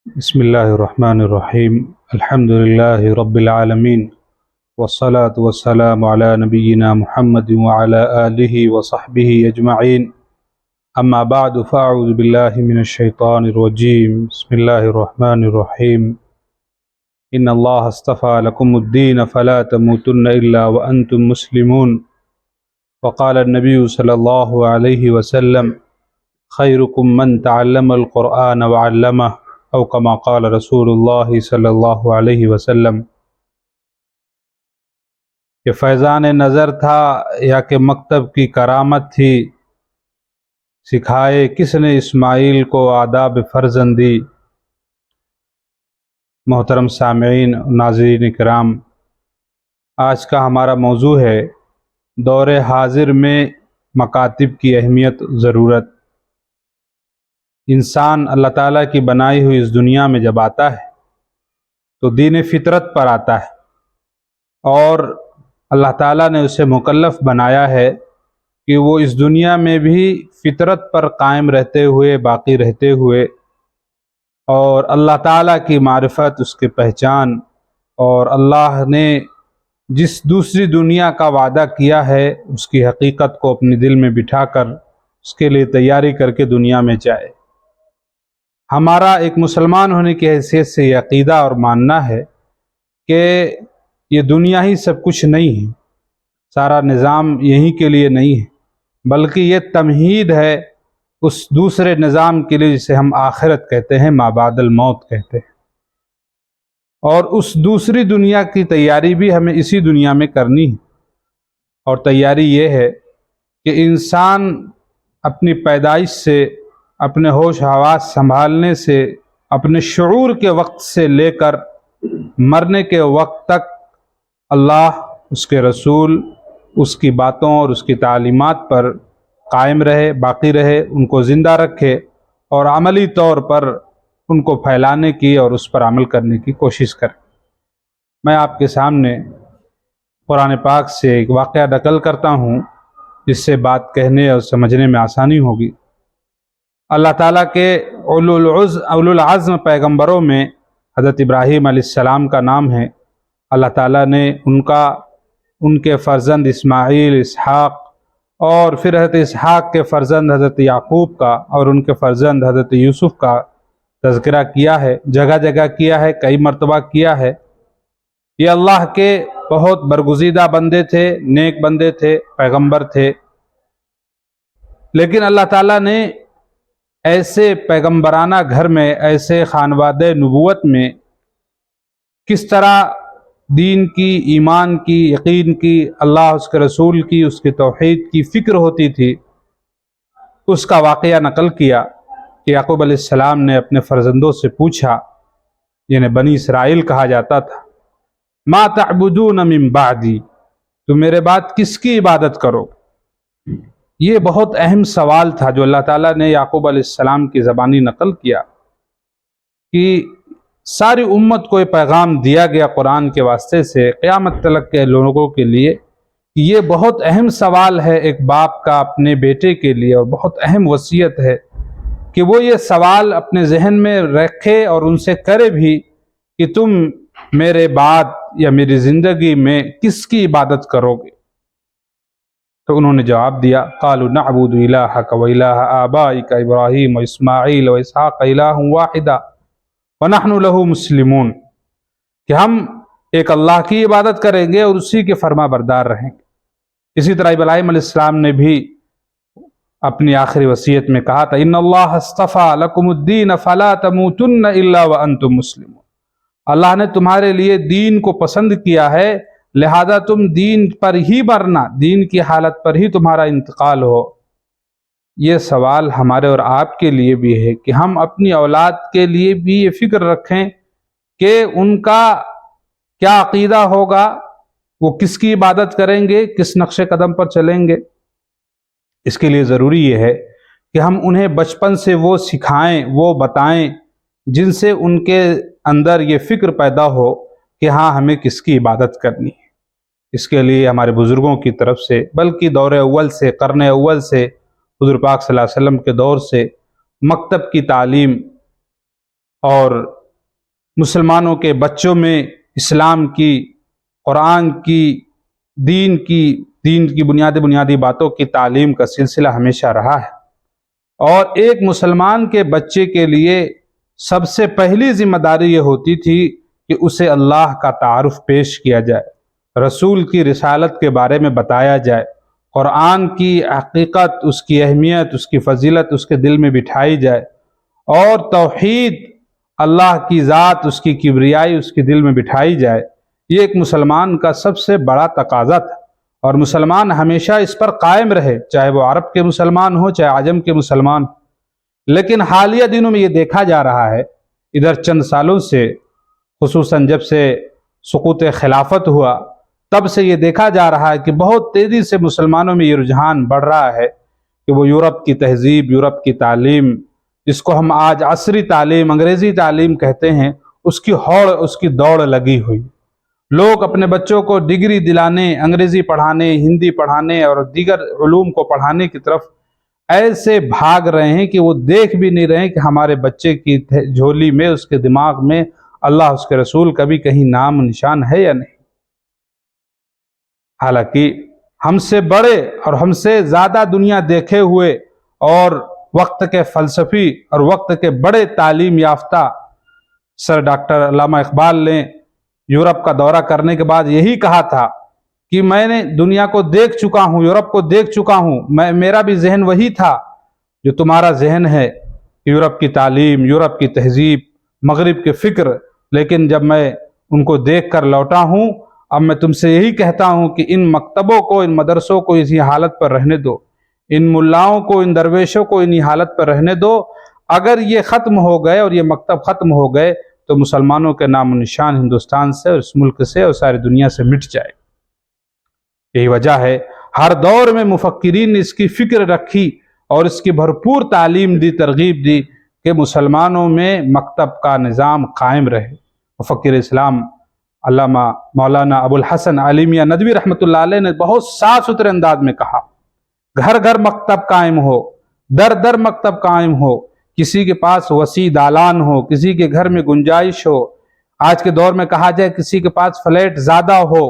بسم اللہ الرحمن الرحیم الحمد للہ رب العالمین والصلاة والسلام علی نبینا محمد وعلی آلہ وصحبہ اجمعین اما بعد فاعوذ باللہ من الشیطان الرجیم بسم اللہ الرحمن الرحیم ان اللہ اصطفى لکم الدین فلا تموتن الا وانتم مسلمون وقال النبی صلی اللہ علیہ وسلم خیرکم من تعلم القرآن وعلمہ او کما قال رسول اللہ صلی اللہ علیہ وسلم۔ یہ فیضان نظر تھا یا کہ مکتب کی کرامت تھی، سکھائے کس نے اسماعیل کو آداب فرزندی۔ محترم سامعین، ناظرین کرام، آج کا ہمارا موضوع ہے دور حاضر میں مکاتب کی اہمیت، ضرورت۔ انسان اللہ تعالیٰ کی بنائی ہوئی اس دنیا میں جب آتا ہے تو دین فطرت پر آتا ہے، اور اللہ تعالیٰ نے اسے مکلف بنایا ہے کہ وہ اس دنیا میں بھی فطرت پر قائم رہتے ہوئے، باقی رہتے ہوئے، اور اللہ تعالیٰ کی معرفت، اس کی پہچان، اور اللہ نے جس دوسری دنیا کا وعدہ کیا ہے اس کی حقیقت کو اپنے دل میں بٹھا کر اس کے لیے تیاری کر کے دنیا میں جائے۔ ہمارا ایک مسلمان ہونے کی حیثیت سے یہ عقیدہ اور ماننا ہے کہ یہ دنیا ہی سب کچھ نہیں ہے، سارا نظام یہیں کے لیے نہیں ہے، بلکہ یہ تمہید ہے اس دوسرے نظام کے لیے جسے ہم آخرت کہتے ہیں، ما بعد الموت کہتے ہیں۔ اور اس دوسری دنیا کی تیاری بھی ہمیں اسی دنیا میں کرنی ہے، اور تیاری یہ ہے کہ انسان اپنی پیدائش سے، اپنے ہوش حواس سنبھالنے سے، اپنے شعور کے وقت سے لے کر مرنے کے وقت تک اللہ، اس کے رسول، اس کی باتوں اور اس کی تعلیمات پر قائم رہے، باقی رہے، ان کو زندہ رکھے، اور عملی طور پر ان کو پھیلانے کی اور اس پر عمل کرنے کی کوشش کرے۔ میں آپ کے سامنے قرآن پاک سے ایک واقعہ نقل کرتا ہوں جس سے بات کہنے اور سمجھنے میں آسانی ہوگی۔ اللہ تعالیٰ کے اولو العزم پیغمبروں میں حضرت ابراہیم علیہ السلام کا نام ہے۔ اللہ تعالیٰ نے ان کے فرزند اسماعیل، اسحاق، اور پھر حضرت اسحاق کے فرزند حضرت یعقوب کا، اور ان کے فرزند حضرت یوسف کا تذکرہ کیا ہے، جگہ جگہ کیا ہے، کئی مرتبہ کیا ہے۔ یہ اللہ کے بہت برگزیدہ بندے تھے، نیک بندے تھے، پیغمبر تھے، لیکن اللہ تعالیٰ نے ایسے پیغمبرانہ گھر میں، ایسے خانوادہ نبوت میں کس طرح دین کی، ایمان کی، یقین کی، اللہ، اس کے رسول کی، اس کی توحید کی فکر ہوتی تھی، اس کا واقعہ نقل کیا کہ یعقوب علیہ السلام نے اپنے فرزندوں سے پوچھا، جنہیں بنی اسرائیل کہا جاتا تھا، ما تعبدون من بعدی، تو میرے بعد کس کی عبادت کرو؟ یہ بہت اہم سوال تھا جو اللہ تعالیٰ نے یعقوب علیہ السلام کی زبانی نقل کیا، کہ ساری امت کو یہ پیغام دیا گیا قرآن کے واسطے سے قیامت تک کے لوگوں کے لیے کہ یہ بہت اہم سوال ہے ایک باپ کا اپنے بیٹے کے لیے، اور بہت اہم وصیت ہے کہ وہ یہ سوال اپنے ذہن میں رکھے اور ان سے کرے بھی کہ تم میرے بعد یا میری زندگی میں کس کی عبادت کرو گے؟ تو انہوں نے جواب دیا، قالوا نعبد الہک و الہ آبائک ابراہیم و اسماعیل و اسحاق الہ واحدا ونحن له مسلمون، کہ ہم ایک اللہ کی عبادت کریں گے اور اسی کے فرما بردار رہیں گے۔ اسی طرح ابراہیم علیہ السلام نے بھی اپنی آخری وصیت میں کہا تھا، ان اللہ اصطفى لکم الدین فلا تموتن الا وانتم مسلمون، اللہ نے تمہارے لیے دین کو پسند کیا ہے، لہذا تم دین پر ہی مرنا، دین کی حالت پر ہی تمہارا انتقال ہو۔ یہ سوال ہمارے اور آپ کے لیے بھی ہے کہ ہم اپنی اولاد کے لیے بھی یہ فکر رکھیں کہ ان کا کیا عقیدہ ہوگا، وہ کس کی عبادت کریں گے، کس نقش قدم پر چلیں گے۔ اس کے لیے ضروری یہ ہے کہ ہم انہیں بچپن سے وہ سکھائیں، وہ بتائیں جن سے ان کے اندر یہ فکر پیدا ہو کہ ہاں ہمیں کس کی عبادت کرنی ہے۔ اس کے لیے ہمارے بزرگوں کی طرف سے، بلکہ دور اول سے، قرن اول سے، حضور پاک صلی اللہ علیہ وسلم کے دور سے مکتب کی تعلیم اور مسلمانوں کے بچوں میں اسلام کی، قرآن کی، دین کی بنیادی باتوں کی تعلیم کا سلسلہ ہمیشہ رہا ہے۔ اور ایک مسلمان کے بچے کے لیے سب سے پہلی ذمہ داری یہ ہوتی تھی کہ اسے اللہ کا تعارف پیش کیا جائے، رسول کی رسالت کے بارے میں بتایا جائے، قرآن کی حقیقت، اس کی اہمیت، اس کی فضیلت اس کے دل میں بٹھائی جائے، اور توحید، اللہ کی ذات، اس کی کبریائی اس کے دل میں بٹھائی جائے۔ یہ ایک مسلمان کا سب سے بڑا تقاضا تھا، اور مسلمان ہمیشہ اس پر قائم رہے، چاہے وہ عرب کے مسلمان ہو چاہے عجم کے مسلمان ہو۔ لیکن حالیہ دنوں میں یہ دیکھا جا رہا ہے، ادھر چند سالوں سے، خصوصاً جب سے سقوط خلافت ہوا، تب سے یہ دیکھا جا رہا ہے کہ بہت تیزی سے مسلمانوں میں یہ رجحان بڑھ رہا ہے کہ وہ یورپ کی تہذیب، یورپ کی تعلیم، جس کو ہم آج عصری تعلیم، انگریزی تعلیم کہتے ہیں، اس کی ہوڑ، اس کی دوڑ لگی ہوئی۔ لوگ اپنے بچوں کو ڈگری دلانے، انگریزی پڑھانے، ہندی پڑھانے اور دیگر علوم کو پڑھانے کی طرف ایسے بھاگ رہے ہیں کہ وہ دیکھ بھی نہیں رہے ہیں کہ ہمارے بچے کی جھولی میں، اس کے دماغ میں اللہ، اس کے رسول کا بھی کہیں نام نشان ہے یا نہیں۔ حالانکہ ہم سے بڑے اور ہم سے زیادہ دنیا دیکھے ہوئے اور وقت کے فلسفی اور وقت کے بڑے تعلیم یافتہ سر ڈاکٹر علامہ اقبال نے یورپ کا دورہ کرنے کے بعد یہی کہا تھا کہ میں نے دنیا کو دیکھ چکا ہوں، یورپ کو دیکھ چکا ہوں، میرا بھی ذہن وہی تھا جو تمہارا ذہن ہے، یورپ کی تعلیم، یورپ کی تہذیب، مغرب کے فکر، لیکن جب میں ان کو دیکھ کر لوٹا ہوں، اب میں تم سے یہی کہتا ہوں کہ ان مکتبوں کو، ان مدرسوں کو اسی حالت پر رہنے دو، ان ملاؤں کو، ان درویشوں کو انہی حالت پر رہنے دو۔ اگر یہ ختم ہو گئے اور یہ مکتب ختم ہو گئے تو مسلمانوں کے نام و نشان ہندوستان سے اور اس ملک سے اور ساری دنیا سے مٹ جائے۔ یہی وجہ ہے ہر دور میں مفکرین نے اس کی فکر رکھی اور اس کی بھرپور تعلیم دی، ترغیب دی کہ مسلمانوں میں مکتب کا نظام قائم رہے۔ مفکر اسلام علامہ مولانا ابو الحسن علی میاں ندوی رحمۃ اللہ علیہ نے بہت صاف ستھرے انداز میں کہا، گھر گھر مکتب قائم ہو، در در مکتب قائم ہو، کسی کے پاس وسیع دالان ہو، کسی کے گھر میں گنجائش ہو، آج کے دور میں کہا جائے کسی کے پاس فلیٹ زیادہ ہو،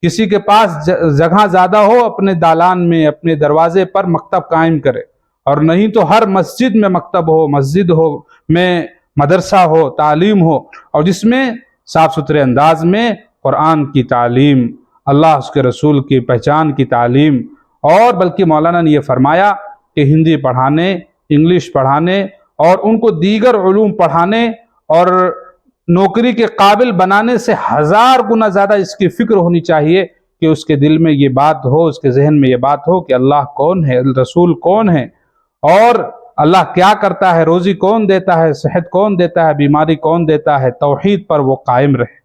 کسی کے پاس جگہ زیادہ ہو، اپنے دالان میں، اپنے دروازے پر مکتب قائم کرے، اور نہیں تو ہر مسجد میں مکتب ہو، مسجد ہو میں مدرسہ ہو، تعلیم ہو، اور جس میں صاف ستھرے انداز میں قرآن کی تعلیم، اللہ اس کے رسول کی پہچان کی تعلیم، اور بلکہ مولانا نے یہ فرمایا کہ ہندی پڑھانے، انگلش پڑھانے اور ان کو دیگر علوم پڑھانے اور نوکری کے قابل بنانے سے 1000 گنا زیادہ اس کی فکر ہونی چاہیے کہ اس کے دل میں یہ بات ہو، اس کے ذہن میں یہ بات ہو کہ اللہ کون ہے، رسول کون ہے، اور اللہ کیا کرتا ہے، روزی کون دیتا ہے، صحت کون دیتا ہے، بیماری کون دیتا ہے، توحید پر وہ قائم رہے۔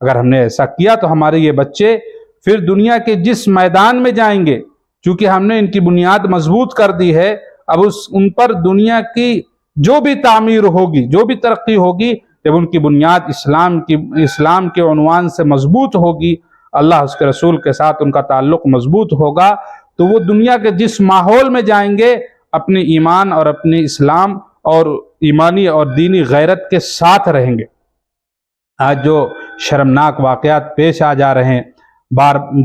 اگر ہم نے ایسا کیا تو ہمارے یہ بچے پھر دنیا کے جس میدان میں جائیں گے، چونکہ ہم نے ان کی بنیاد مضبوط کر دی ہے، اب ان پر دنیا کی جو بھی تعمیر ہوگی، جو بھی ترقی ہوگی، جب ان کی بنیاد اسلام کے عنوان سے مضبوط ہوگی، اللہ اس کے رسول کے ساتھ ان کا تعلق مضبوط ہوگا، تو وہ دنیا کے جس ماحول میں جائیں گے اپنے ایمان اور اپنے اسلام اور ایمانی اور دینی غیرت کے ساتھ رہیں گے۔ آج جو شرمناک واقعات پیش آ جا رہے ہیں،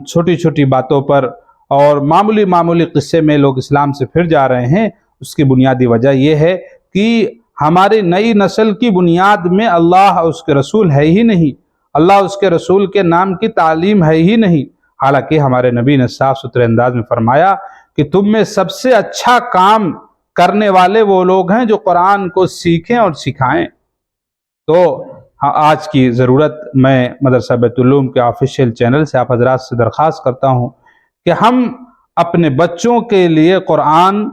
چھوٹی چھوٹی باتوں پر اور معمولی قصے میں لوگ اسلام سے پھر جا رہے ہیں، اس کی بنیادی وجہ یہ ہے کہ ہماری نئی نسل کی بنیاد میں اللہ اور اس کے رسول ہے ہی نہیں، اللہ اس کے رسول کے نام کی تعلیم ہے ہی نہیں۔ حالانکہ ہمارے نبی نے صاف ستھرے انداز میں فرمایا کہ تم میں سب سے اچھا کام کرنے والے وہ لوگ ہیں جو قرآن کو سیکھیں اور سکھائیں۔ تو آج کی ضرورت میں مدرسہ بیت العلوم کے آفیشیل چینل سے آپ حضرات سے درخواست کرتا ہوں کہ ہم اپنے بچوں کے لیے قرآن،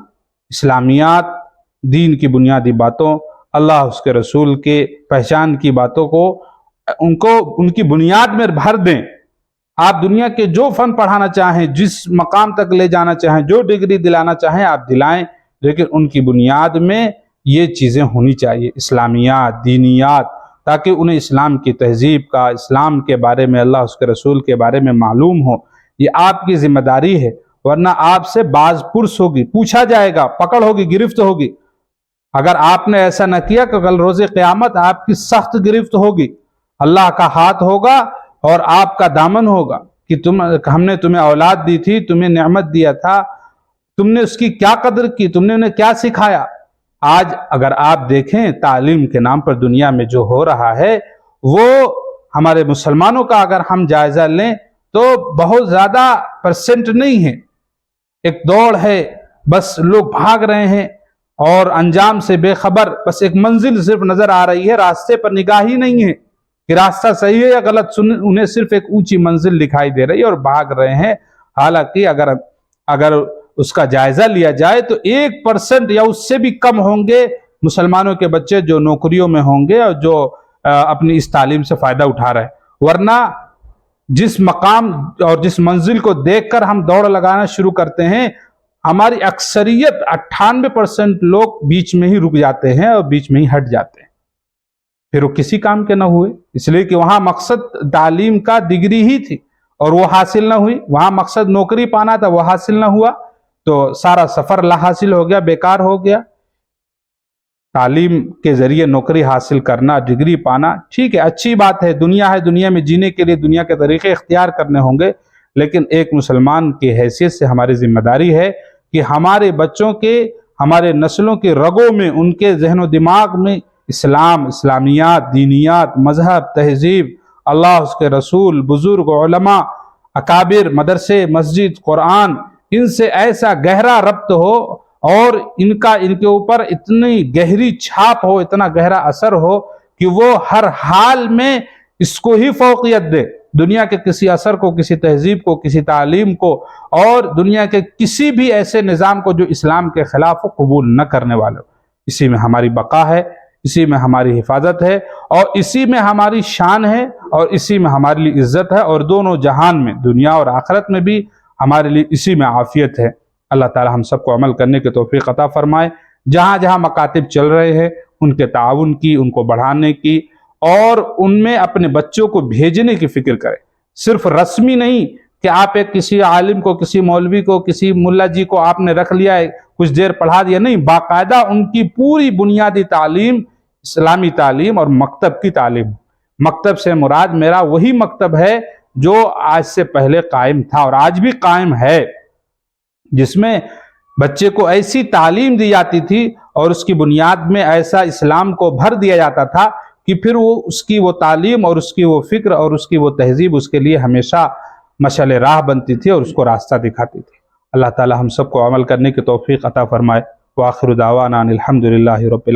اسلامیات، دین کی بنیادی باتوں، اللہ اس کے رسول کے پہچان کی باتوں کو ان کی بنیاد میں بھر دیں۔ آپ دنیا کے جو فن پڑھانا چاہیں، جس مقام تک لے جانا چاہیں، جو ڈگری دلانا چاہیں آپ دلائیں، لیکن ان کی بنیاد میں یہ چیزیں ہونی چاہیے، اسلامیات، دینیات، تاکہ انہیں اسلام کی تہذیب کا، اسلام کے بارے میں، اللہ اس کے رسول کے بارے میں معلوم ہو۔ یہ آپ کی ذمہ داری ہے، ورنہ آپ سے باز پرس ہوگی، پوچھا جائے گا، پکڑ ہوگی، گرفت ہوگی۔ اگر آپ نے ایسا نہ کیا کہ کل روز قیامت آپ کی سخت گرفت ہوگی، اللہ کا ہاتھ ہوگا اور آپ کا دامن ہوگا کہ ہم نے تمہیں اولاد دی تھی، تمہیں نعمت دیا تھا، تم نے اس کی کیا قدر کی، تم نے انہیں کیا سکھایا۔ آج اگر آپ دیکھیں تعلیم کے نام پر دنیا میں جو ہو رہا ہے، وہ ہمارے مسلمانوں کا اگر ہم جائزہ لیں تو بہت زیادہ پرسنٹ نہیں ہے، ایک دوڑ ہے، بس لوگ بھاگ رہے ہیں اور انجام سے بے خبر، بس ایک منزل صرف نظر آ رہی ہے، راستے پر نگاہ ہی نہیں ہے کہ راستہ صحیح ہے یا غلط، انہیں صرف ایک اونچی منزل دکھائی دے رہی ہے اور بھاگ رہے ہیں۔ حالانکہ اگر اس کا جائزہ لیا جائے تو 1% یا اس سے بھی کم ہوں گے مسلمانوں کے بچے جو نوکریوں میں ہوں گے اور جو اپنی اس تعلیم سے فائدہ اٹھا رہے ہیں، ورنہ جس مقام اور جس منزل کو دیکھ کر ہم دوڑ لگانا شروع کرتے ہیں، ہماری اکثریت 98% لوگ بیچ میں ہی رک جاتے ہیں اور بیچ میں ہی ہٹ جاتے ہیں، پھر وہ کسی کام کے نہ ہوئے، اس لیے کہ وہاں مقصد تعلیم کا ڈگری ہی تھی اور وہ حاصل نہ ہوئی، وہاں مقصد نوکری پانا تھا وہ حاصل نہ ہوا، تو سارا سفر لا حاصل ہو گیا، بیکار ہو گیا۔ تعلیم کے ذریعے نوکری حاصل کرنا، ڈگری پانا ٹھیک ہے، اچھی بات ہے، دنیا میں جینے کے لیے دنیا کے طریقے اختیار کرنے ہوں گے، لیکن ایک مسلمان کی حیثیت سے ہماری ذمہ داری ہے کہ ہمارے بچوں کے، ہمارے نسلوں کے رگوں میں، ان کے ذہن و دماغ میں اسلام، اسلامیات، دینیات، مذہب، تہذیب، اللہ، اس کے رسول، بزرگ، علماء، اکابر، مدرسے، مسجد، قرآن، ان سے ایسا گہرا ربط ہو اور ان کے اوپر اتنی گہری چھاپ ہو، اتنا گہرا اثر ہو کہ وہ ہر حال میں اس کو ہی فوقیت دے، دنیا کے کسی اثر کو، کسی تہذیب کو، کسی تعلیم کو اور دنیا کے کسی بھی ایسے نظام کو جو اسلام کے خلاف ہو قبول نہ کرنے والے۔ اسی میں ہماری بقا ہے، اسی میں ہماری حفاظت ہے اور اسی میں ہماری شان ہے اور اسی میں ہمارے لیے عزت ہے، اور دونوں جہان میں، دنیا اور آخرت میں بھی ہمارے لیے اسی میں عافیت ہے۔ اللہ تعالی ہم سب کو عمل کرنے کی توفیق عطا فرمائے۔ جہاں جہاں مکاتب چل رہے ہیں ان کے تعاون کی، ان کو بڑھانے کی اور ان میں اپنے بچوں کو بھیجنے کی فکر کریں، صرف رسمی نہیں کہ آپ ایک کسی عالم کو، کسی مولوی کو، کسی ملا جی کو آپ نے رکھ لیا ہے، کچھ دیر پڑھا دیا، نہیں، باقاعدہ ان کی پوری بنیادی تعلیم اسلامی تعلیم اور مکتب کی تعلیم۔ مکتب سے مراد میرا وہی مکتب ہے جو آج سے پہلے قائم تھا اور آج بھی قائم ہے، جس میں بچے کو ایسی تعلیم دی جاتی تھی اور اس کی بنیاد میں ایسا اسلام کو بھر دیا جاتا تھا کہ پھر اس کی وہ تعلیم اور اس کی وہ فکر اور اس کی وہ تہذیب اس کے لیے ہمیشہ مشعل راہ بنتی تھی اور اس کو راستہ دکھاتی تھی۔ اللہ تعالی ہم سب کو عمل کرنے کی توفیق عطا فرمائے۔ وآخر دعوانا ان الحمد للہ رب العالمین۔